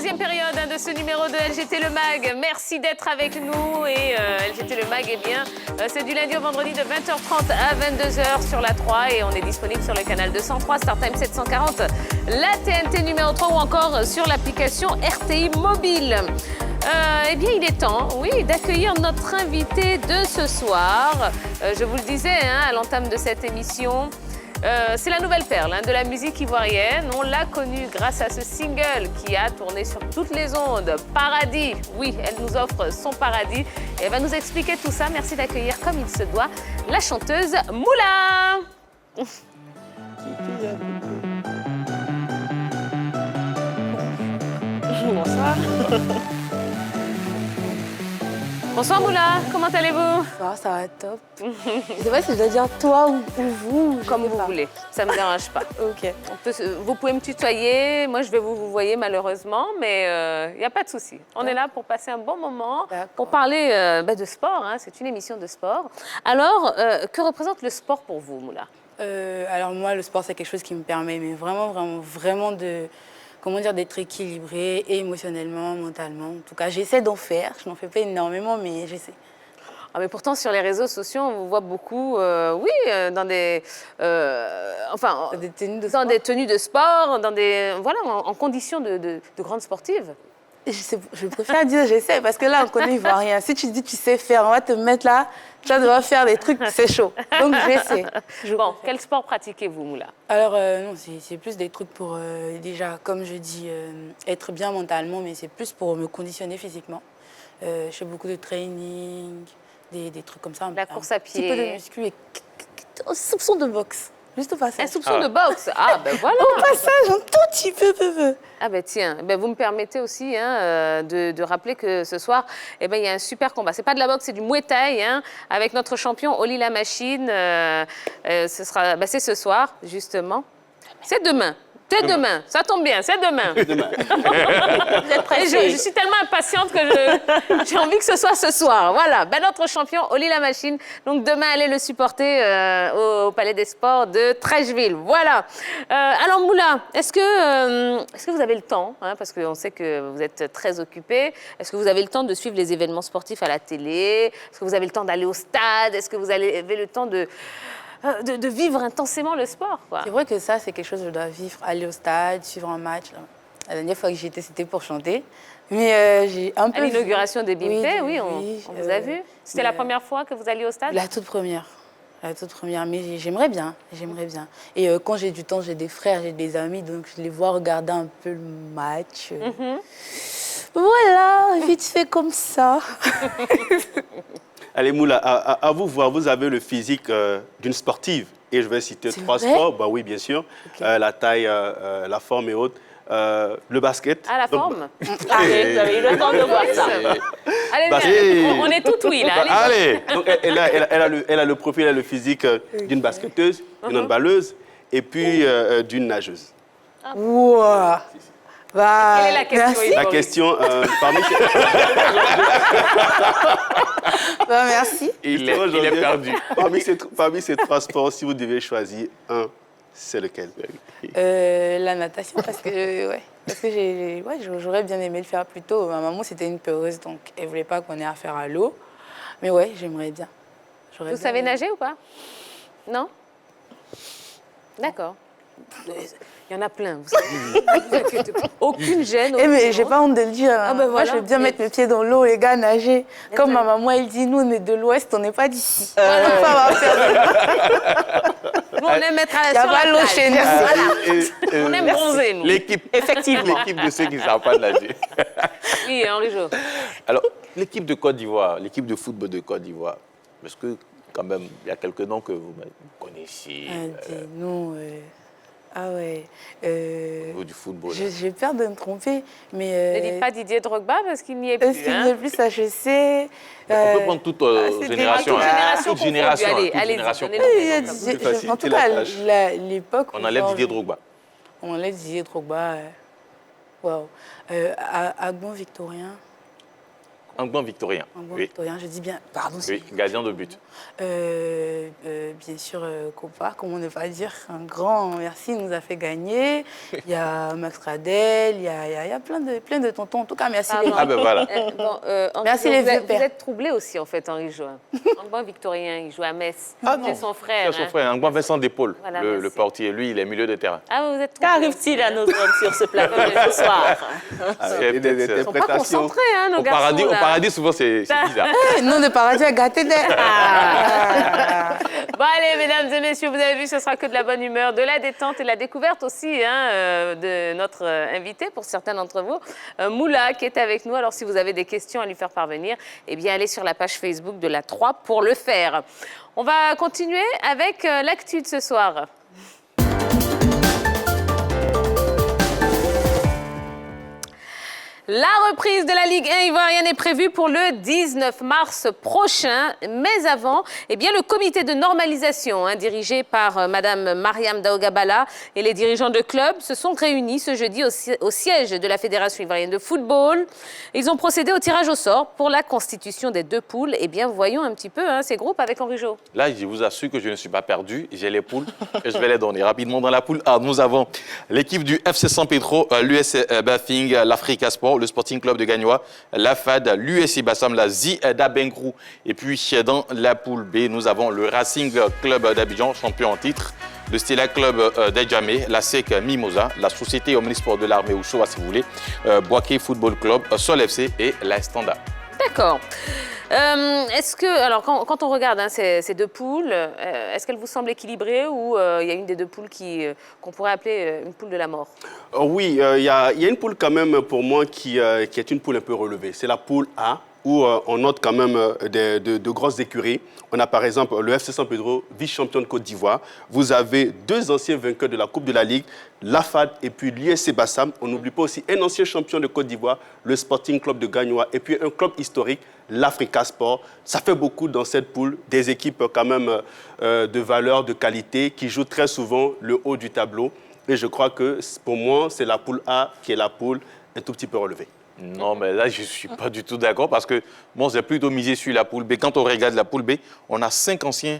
deuxième période de ce numéro de LGT Le Mag. Merci d'être avec nous. Et LGT Le Mag, eh bien, c'est du lundi au vendredi de 20h30 à 22h sur la 3. Et on est disponible sur le canal 203, StarTime 740, la TNT numéro 3 ou encore sur l'application RTI Mobile. Eh bien, il est temps, oui, d'accueillir notre invité de ce soir. Je vous le disais à l'entame de cette émission. C'est la nouvelle perle de la musique ivoirienne. On l'a connue grâce à ce single qui a tourné sur toutes les ondes. Paradis, oui, elle nous offre son paradis. Et elle va nous expliquer tout ça. Merci d'accueillir, comme il se doit, la chanteuse Moula. Bonsoir. Bonsoir Moula, comment allez-vous? Ça va top. Je sais pas si je dois dire toi ou vous. Comme vous voulez, ça ne me dérange pas. Ok. Vous pouvez me tutoyer, moi je vais vous voyer malheureusement, mais il n'y a pas de souci. On est là pour passer un bon moment, pour parler de sport, c'est une émission de sport. Alors, que représente le sport pour vous, Moula? Alors moi, le sport, c'est quelque chose qui me permet mais vraiment de... Comment dire, d'être équilibrée émotionnellement, mentalement. En tout cas, j'essaie d'en faire. Je n'en fais pas énormément, mais j'essaie. Ah, mais pourtant, sur les réseaux sociaux, on vous voit beaucoup, dans des, des tenues de sport, dans des, voilà, en conditions de grandes sportives. Je préfère dire j'essaie, parce que là, on connaît Ivoirien. Si tu dis tu sais faire, on va te mettre là, tu vas devoir faire des trucs, c'est chaud. Donc, j'essaie. Bon, quel sport pratiquez-vous, Moula? Alors, non, c'est plus des trucs pour, déjà, comme je dis, être bien mentalement, mais c'est plus pour me conditionner physiquement. Je fais beaucoup de training, des trucs comme ça. La course à pied. Un petit peu de muscu et un soupçon de boxe. Juste au passage. Un soupçon de boxe. Ah, ben voilà. Au passage, un tout petit peu. Ah ben tiens, vous me permettez aussi de rappeler que ce soir, il y a un super combat. C'est pas de la boxe, c'est du Muay Thai, avec notre champion Oli La Machine. C'est ce soir, justement. C'est demain. C'est demain, ça tombe bien, c'est demain. Vous êtes pressés. Je suis tellement impatiente que j'ai envie que ce soit ce soir. Voilà, notre champion, Oli La Machine. Donc demain, allez le supporter au Palais des Sports de Treichville. Voilà. Alors Moula, est-ce que vous avez le temps, parce qu'on sait que vous êtes très occupé, est-ce que vous avez le temps de suivre les événements sportifs à la télé? Est-ce que vous avez le temps d'aller au stade? Est-ce que vous avez le temps de vivre intensément le sport, quoi? C'est vrai que ça, c'est quelque chose que je dois vivre. Aller au stade, suivre un match. Là. La dernière fois que j'y étais, c'était pour chanter. Mais j'ai un peu... À l'inauguration des BIMT, oui, on vous a vu. C'était la première fois que vous alliez au stade? La toute première. Mais j'aimerais bien. Et quand j'ai du temps, j'ai des frères, j'ai des amis, donc je les vois regarder un peu le match. Voilà, vite fait comme ça. Allez, Moula, à vous voir, vous avez le physique d'une sportive. Et je vais citer trois sports. Bah oui, bien sûr. Okay. La taille, la forme et autres. Le basket. Ah, la forme. Allez, vous avez eu le temps de voir ça. Allez, on est tout oui, là. Allez. Donc, elle a le profil, elle a le physique d'une basketteuse, d'une handballeuse et puis d'une nageuse. Wow. Bah, quelle est la question? Merci. La question, merci. Il est perdu. Parmi ces trois sports, si vous devez choisir un, c'est lequel? La natation, parce que j'aurais bien aimé le faire plus tôt. Ma maman, c'était une peureuse, donc elle ne voulait pas qu'on ait affaire à l'eau. Mais ouais, j'aimerais bien. Vous savez nager ou pas? Non? D'accord. Il y en a plein, vous savez. Aucune gêne. Mais j'ai pas honte de le dire. Moi, je veux bien mettre mes pieds dans l'eau, les gars, nager. Comme ma maman, elle dit, nous, on est de l'Ouest, on n'est pas d'ici. Nous, on aime être à la Il n'y a pas l'eau chez nous. On aime bronzer, nous. Effectivement. L'équipe de ceux qui ne savent pas nager. Oui, Henri Jo. Alors, l'équipe de Côte d'Ivoire, l'équipe de football de Côte d'Ivoire, parce que, quand même, il y a quelques noms que vous connaissez. Des noms... Ah ouais. Au niveau du football. J'ai peur de me tromper, mais... Ne dites pas Didier Drogba parce qu'il n'y est plus. Parce qu'il n'y est plus, ça je sais. On peut prendre toute génération. Toute génération. Allez-y. En tout cas, l'époque... On enlève Didier Drogba. On enlève Didier Drogba. Waouh. Agbon Victorien. Un bon victorien. Un bon Oui. victorien, je dis bien. Pardon. Oui, gardien de but. Bien sûr, Copa, comment ne pas dire, un grand merci, il nous a fait gagner. Il y a Max Radel, il y a plein de tontons. En tout cas, merci les Ah ben voilà. Merci les vieux vous pères. êtes troublé aussi, en fait, Henri Jo. Un bon victorien, il joue à Metz. Ah non. C'est son frère. C'est son frère, un bon Vincent d'épaule, Voilà, le merci. portier. Lui, il est milieu de terrain. Ah, vous êtes troublé. Qu'arrive-t-il à nos hommes sur ce plateau ce soir? Et des Ils sont pas interprétations. concentrés, hein, nos Au garçons. paradis, là. souvent, c'est bizarre. Nom de paradis à gâter d'air. Bon, allez, mesdames et messieurs, vous avez vu, ce sera que de la bonne humeur, de la détente et de la découverte aussi de notre invité, pour certains d'entre vous, Moula, qui est avec nous. Alors, si vous avez des questions à lui faire parvenir, eh bien, allez sur la page Facebook de la 3 pour le faire. On va continuer avec l'actu de ce soir. La reprise de la Ligue 1 ivoirienne est prévue pour le 19 mars prochain. Mais avant, eh bien, le comité de normalisation dirigé par Madame Mariam Daougabala et les dirigeants de clubs se sont réunis ce jeudi au siège de la Fédération ivoirienne de football. Ils ont procédé au tirage au sort pour la constitution des 2 poules. Eh bien, voyons un petit peu ces groupes avec Henri Jo. Là, je vous assure que je ne suis pas perdu. J'ai les poules et je vais les donner rapidement. Dans la poule A, nous avons l'équipe du FC San Pedro, l'US Bafing, l'Africa Sport, le Sporting Club de Gagnoa, la FAD, l'USC Bassam, la Zida Bengrou. Et puis, dans la poule B, nous avons le Racing Club d'Abidjan, champion en titre, le Stella Club d'Adjamé, la SEC Mimosa, la Société Omnisport de l'Armée, ou SOA si vous voulez, Boaké Football Club, Sol FC et la Standard. D'accord. Est-ce que, alors quand on regarde ces 2 poules, est-ce qu'elles vous semblent équilibrées ou il y a une des 2 poules qu'on pourrait appeler une poule de la mort? Oui, il y a une poule quand même pour moi qui est une poule un peu relevée. C'est la poule A, où on note quand même de grosses écuries. On a par exemple le FC San Pedro, vice-champion de Côte d'Ivoire. Vous avez 2 anciens vainqueurs de la Coupe de la Ligue, la FAD et puis l'USC Bassam. On n'oublie pas aussi un ancien champion de Côte d'Ivoire, le Sporting Club de Gagnoa, et puis un club historique, l'Africa Sport. Ça fait beaucoup dans cette poule, des équipes quand même de valeur, de qualité, qui jouent très souvent le haut du tableau. Et je crois que pour moi, c'est la poule A qui est la poule un tout petit peu relevée. Non, mais là, je ne suis pas du tout d'accord parce que moi, j'ai plutôt misé sur la poule B. Quand on regarde la poule B, on a 5 anciens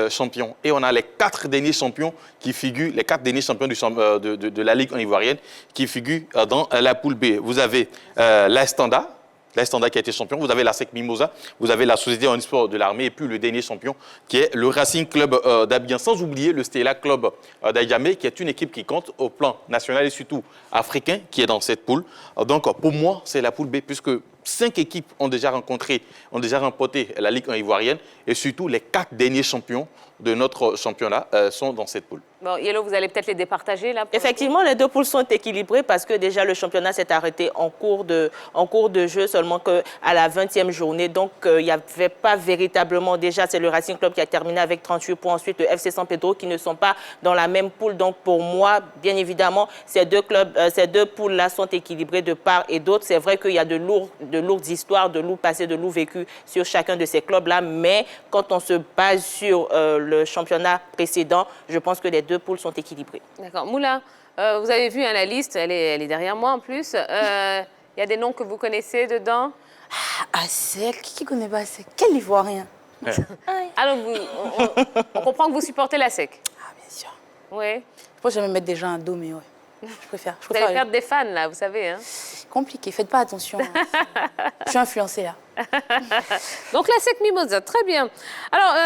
champions et on a les 4 derniers champions qui figurent, les 4 derniers champions de la Ligue ivoirienne qui figurent dans la poule B. Vous avez la Standard qui a été champion, vous avez la SEC Mimosa, vous avez la Société Omnisport de l'Armée et puis le dernier champion qui est le Racing Club d'Abidjan, sans oublier le Stella Club d'Adjamé qui est une équipe qui compte au plan national et surtout africain qui est dans cette poule. Donc pour moi, c'est la poule B puisque 5 équipes ont déjà remporté la Ligue 1 ivoirienne et surtout les 4 derniers champions de notre championnat sont dans cette poule. Bon, Yellow, vous allez peut-être les départager là. Effectivement, les 2 poules sont équilibrées parce que déjà le championnat s'est arrêté en cours de jeu, seulement qu'à la 20e journée. Donc, il n'y avait pas véritablement, déjà, c'est le Racing Club qui a terminé avec 38 points. Ensuite, le FC San Pedro qui ne sont pas dans la même poule. Donc, pour moi, bien évidemment, ces 2 poules-là sont équilibrées de part et d'autre. C'est vrai qu'il y a de lourdes histoires, de lourds passés, de lourds vécus sur chacun de ces clubs-là. Mais quand on se base sur le championnat précédent, je pense que les 2 poules sont équilibrées. D'accord. Moula, vous avez vu la liste, elle est derrière moi en plus. Il y a des noms que vous connaissez dedans? ASEC, qui connaît pas ASEC? Quel Ivoirien? Alors, on comprend que vous supportez la SEC. Ah, bien sûr. Oui. Je pense que je vais me mettre des gens à dos, mais ouais. Je préfère. Vous allez perdre des fans là, vous savez. Hein. Compliqué, faites pas attention. Je suis influencée là. Donc la SEC Mimosa, très bien. Alors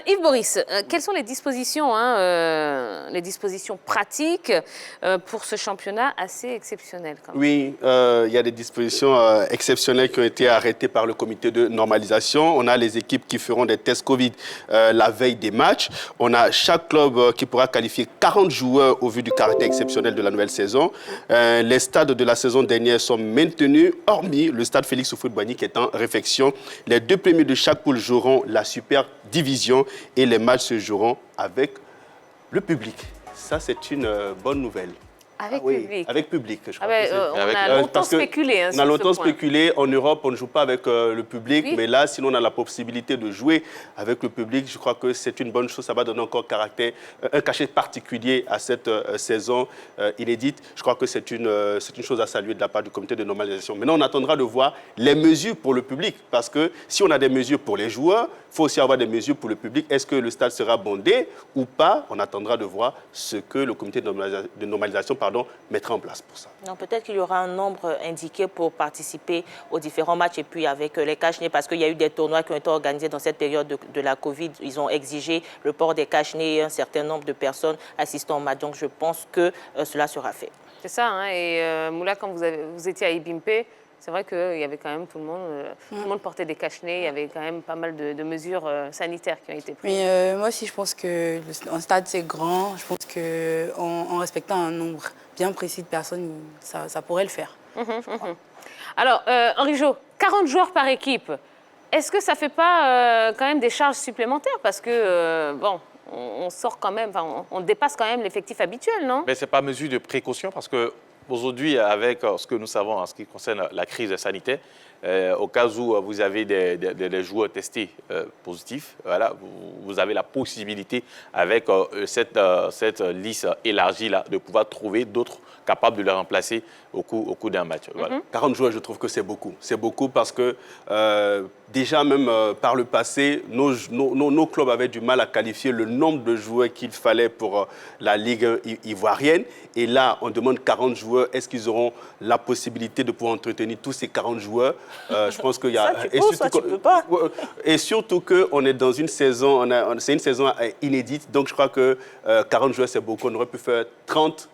Yves Boris, quelles sont les dispositions, les dispositions pratiques pour ce championnat assez exceptionnel quand même? Oui, il y a des dispositions exceptionnelles qui ont été arrêtées par le comité de normalisation. On a les équipes qui feront des tests Covid la veille des matchs. On a chaque club qui pourra qualifier 40 joueurs au vu du caractère exceptionnel de la nouvelle saison. Les stades de la saison dernière sont maintenus, hormis le stade Félix Houphouët-Boigny qui est en réfection. Les 2 premiers de chaque poule joueront la super division et les matchs se joueront avec le public. Ça, c'est une bonne nouvelle. Avec Oui, public. avec public, je crois. Ah ben, que c'est- on Avec- a longtemps parce que spéculé. Hein, on sur a ce longtemps point. spéculé. En Europe, on ne joue pas avec le public, Oui. mais là, sinon on a la possibilité de jouer avec le public. Je crois que c'est une bonne chose. Ça va donner encore un cachet particulier à cette saison inédite. Je crois que c'est une chose à saluer de la part du comité de normalisation. Maintenant, on attendra de voir les mesures pour le public, parce que si on a des mesures pour les joueurs, il faut aussi avoir des mesures pour le public. Est-ce que le stade sera bondé ou pas? On attendra de voir ce que le comité de normalisation mettra en place pour ça. Non, peut-être qu'il y aura un nombre indiqué pour participer aux différents matchs et puis avec les cache-nez, parce qu'il y a eu des tournois qui ont été organisés dans cette période de la Covid. Ils ont exigé le port des cache-nez et un certain nombre de personnes assistant au match. Donc je pense que cela sera fait. C'est ça. Hein, et Moula, quand vous étiez à Ibimpe, c'est vrai qu'il y avait quand même tout le monde portait des cache-nez. Il y avait quand même pas mal de mesures sanitaires qui ont été prises. Mais moi aussi, je pense qu'un stade, c'est grand. Je pense qu'en respectant un nombre bien précis de personnes, ça pourrait le faire. Alors, Henri Jo, 40 joueurs par équipe. Est-ce que ça ne fait pas quand même des charges supplémentaires? Parce que, bon, on sort quand même, on dépasse quand même l'effectif habituel, non? Mais ce n'est pas mesure de précaution parce qu'aujourd'hui, avec ce que nous savons en ce qui concerne la crise sanitaire, au cas où vous avez des joueurs testés positifs, voilà, vous avez la possibilité, avec cette liste élargie, là, de pouvoir trouver d'autres capables de les remplacer au cours d'un match. Voilà. 40 joueurs, je trouve que c'est beaucoup. C'est beaucoup parce que déjà, même par le passé, nos clubs avaient du mal à qualifier le nombre de joueurs qu'il fallait pour la Ligue ivoirienne. Et là, on demande 40 joueurs. Est-ce qu'ils auront la possibilité de pouvoir entretenir tous ces 40 joueurs? Je pense qu'il y a... Ça, tu peux, ça, tu peux pas. Et surtout qu'on est dans une saison, c'est une saison inédite. Donc, je crois que 40 joueurs, c'est beaucoup. On aurait pu faire 30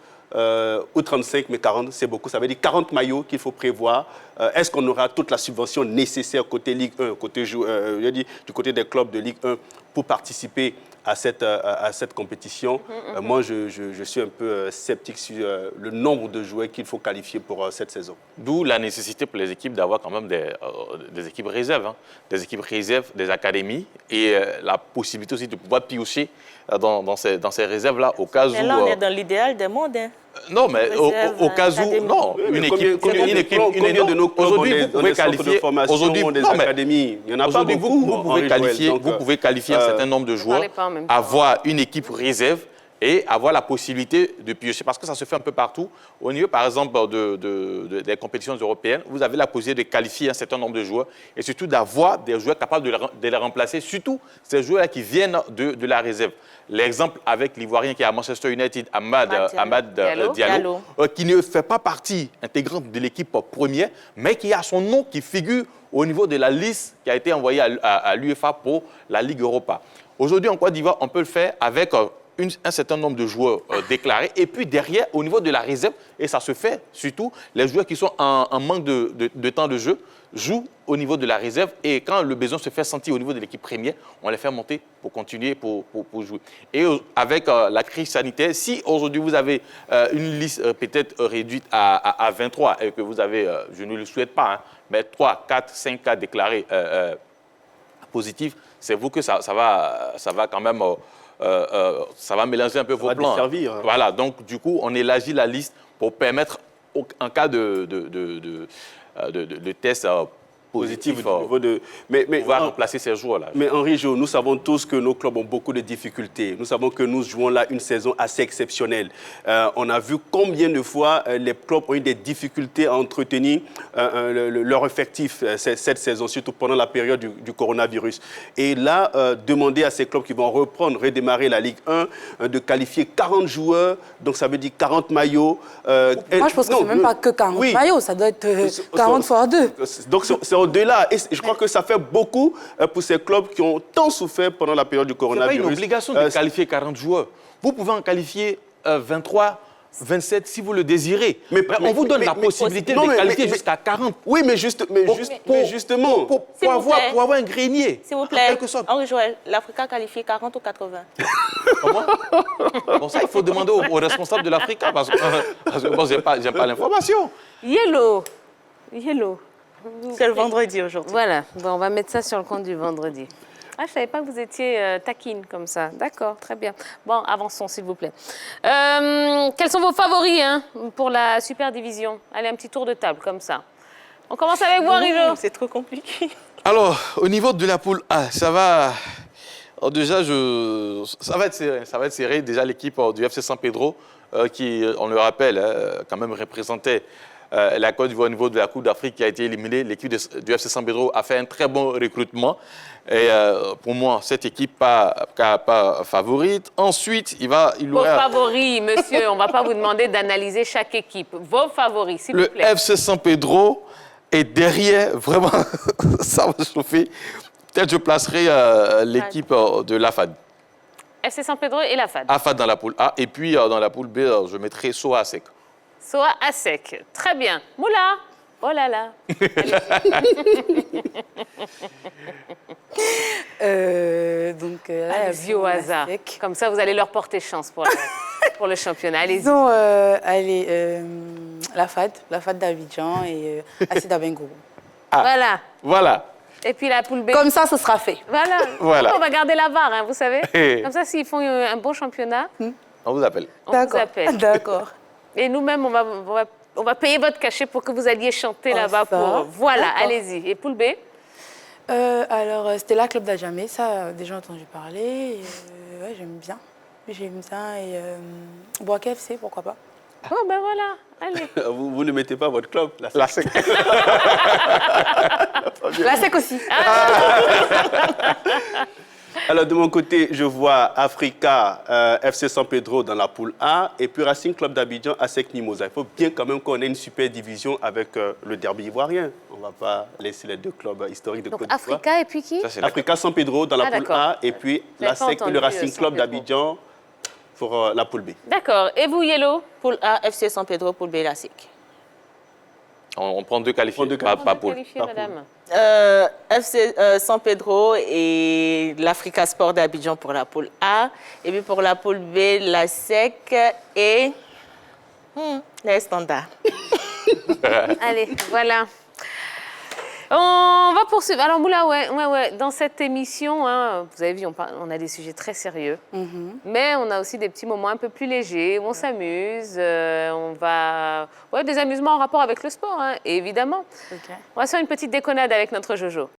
ou 35, mais 40, c'est beaucoup. Ça veut dire 40 maillots qu'il faut prévoir. Est-ce qu'on aura toute la subvention nécessaire côté Ligue 1, du côté des clubs de Ligue 1 pour participer à cette compétition? Moi, je suis un peu sceptique sur le nombre de joueurs qu'il faut qualifier pour cette saison. D'où la nécessité pour les équipes d'avoir quand même des équipes réserves, hein, des équipes réserves, des académies et la possibilité aussi de pouvoir piocher dans ces réserves-là au cas où... Mais là, on est dans l'idéal des mondes. Hein. Non, mais au cas où... Non, une équipe... Combien de nos clubs ont des centres de formation, des académies? Il n'y en a pas beaucoup. Vous pouvez qualifier un certain nombre de joueurs, avoir une équipe réserve et avoir la possibilité de piocher. Parce que ça se fait un peu partout. Au niveau, par exemple, des compétitions européennes, vous avez la possibilité de qualifier un certain nombre de joueurs et surtout d'avoir des joueurs capables de les remplacer, surtout ces joueurs qui viennent de la réserve. L'exemple avec l'Ivoirien qui est à Manchester United, Amad Diallo, qui ne fait pas partie intégrante de l'équipe première, mais qui a son nom qui figure au niveau de la liste qui a été envoyée à l'UEFA pour la Ligue Europa. Aujourd'hui, en Côte d'Ivoire, on peut le faire avec un certain nombre de joueurs déclarés. Et puis derrière, au niveau de la réserve, et ça se fait surtout, les joueurs qui sont en manque de temps de jeu jouent au niveau de la réserve. Et quand le besoin se fait sentir au niveau de l'équipe première, on les fait monter pour continuer, pour jouer. Et avec la crise sanitaire, si aujourd'hui vous avez une liste peut-être réduite à 23 et que vous avez, je ne le souhaite pas, hein, mais 3, 4, 5 cas déclarés positifs, c'est vous que ça va quand même... ça va mélanger un peu vos plans. Desservir, hein. Voilà, donc du coup, on élargit la liste pour permettre, en cas de test positif, pouvoir remplacer ces joueurs-là. Mais Henri Jo, nous savons tous que nos clubs ont beaucoup de difficultés. Nous savons que nous jouons là une saison assez exceptionnelle. On a vu combien de fois les clubs ont eu des difficultés à entretenir leur effectif cette saison, surtout pendant la période du coronavirus. Et là, demander à ces clubs qui vont redémarrer la Ligue 1, de qualifier 40 joueurs, donc ça veut dire 40 maillots. Moi, je pense que ce n'est même pas que 40 maillots, ça doit être 40 fois 2. Donc, c'est au-delà. Et je crois que ça fait beaucoup pour ces clubs qui ont tant souffert pendant la période du coronavirus. Ce n'est pas une obligation de qualifier 40 joueurs. Vous pouvez en qualifier 23, 27 si vous le désirez. Mais on vous donne la possibilité de qualifier jusqu'à 40. Oui, mais justement. Pour avoir un grenier. S'il vous plaît, Henri Joël, l'Africa a qualifié 40 ou 80? Comment? Bon, ça, il faut demander aux responsables de l'Africa parce que bon, je n'ai pas l'information. Yellow. C'est le vendredi aujourd'hui. Voilà, bon, on va mettre ça sur le compte du vendredi. Ah, je ne savais pas que vous étiez taquine comme ça. D'accord, très bien. Bon, avançons, s'il vous plaît. Quels sont vos favoris hein, pour la Super Division? Allez, un petit tour de table, comme ça. On commence avec vous, Rijo. C'est trop compliqué. Alors, au niveau de la poule A, ça va... déjà, ça va être serré. Ça va être serré. Déjà, l'équipe du FC San Pedro, qui, on le rappelle, quand même représentait la Côte d'Ivoire au niveau de la Coupe d'Afrique qui a été éliminée. L'équipe du FC San Pedro a fait un très bon recrutement. Et pour moi, cette équipe pas favorite. Ensuite, Vos favoris, monsieur, on ne va pas vous demander d'analyser chaque équipe. Vos favoris, s'il vous plaît. Le FC San Pedro est derrière, vraiment, ça va chauffer. Peut-être je placerai l'équipe de l'AFAD. FC San Pedro et la FAD. AFAD dans la poule A. Et puis, dans la poule B, je mettrai Soa à sec. Soa à sec. Très bien. Moula. Oh là là. Donc là, Allez-y au hasard. Comme ça, vous allez leur porter chance pour le championnat. Allez-y. Disons, la FAD d'Abidjan et Acida Bengourou. Voilà. Voilà. Et puis la poule B. Comme ça, ce sera fait. Voilà. Voilà. On va garder la VAR, hein, vous savez. Comme ça, s'ils font un bon championnat, On vous appelle. on vous appelle. D'accord. Et nous-mêmes, on va payer votre cachet pour que vous alliez chanter là-bas. ça. Voilà, D'accord. allez-y. Et poule B? Alors, c'était la Club d'Adjamé, ça, déjà entendu parler. Ouais, j'aime bien. J'aime ça. Et Boaké FC, pourquoi pas. Bon, ben voilà, allez. Vous ne mettez pas votre club là. La sec. La SEC aussi. Alors, de mon côté, je vois Africa, FC San Pedro dans la poule A et puis Racing Club d'Abidjan, ASEC Mimosa. Il faut bien quand même qu'on ait une super division avec le derby ivoirien. On ne va pas laisser les deux clubs historiques de Donc Côte d'Ivoire. Africa et puis qui? Ça, c'est la- Africa San Pedro dans la Ah, poule d'accord. A et puis J'avais pas l'ASEC et entendu, le Racing San Club Pedro. d'Abidjan pour la poule B. D'accord. Et vous, Yellow? Poule A, FC San Pedro, poule B, la SIC. On prend deux qualifiés, On prend deux pas qualifiés. poule. Qualifié, Pas madame. FC San Pedro et l'Africa Sport d'Abidjan pour la poule A. Et puis pour la poule B, la SEC et les Standards. Allez, voilà. On va poursuivre. Alors, Moula, ouais. Dans cette émission, hein, vous avez vu, on a des sujets très sérieux. Mais on a aussi des petits moments un peu plus légers où on s'amuse. On va... Ouais, des amusements en rapport avec le sport, hein, évidemment. Ok. On va se faire une petite déconnade avec notre Jojo.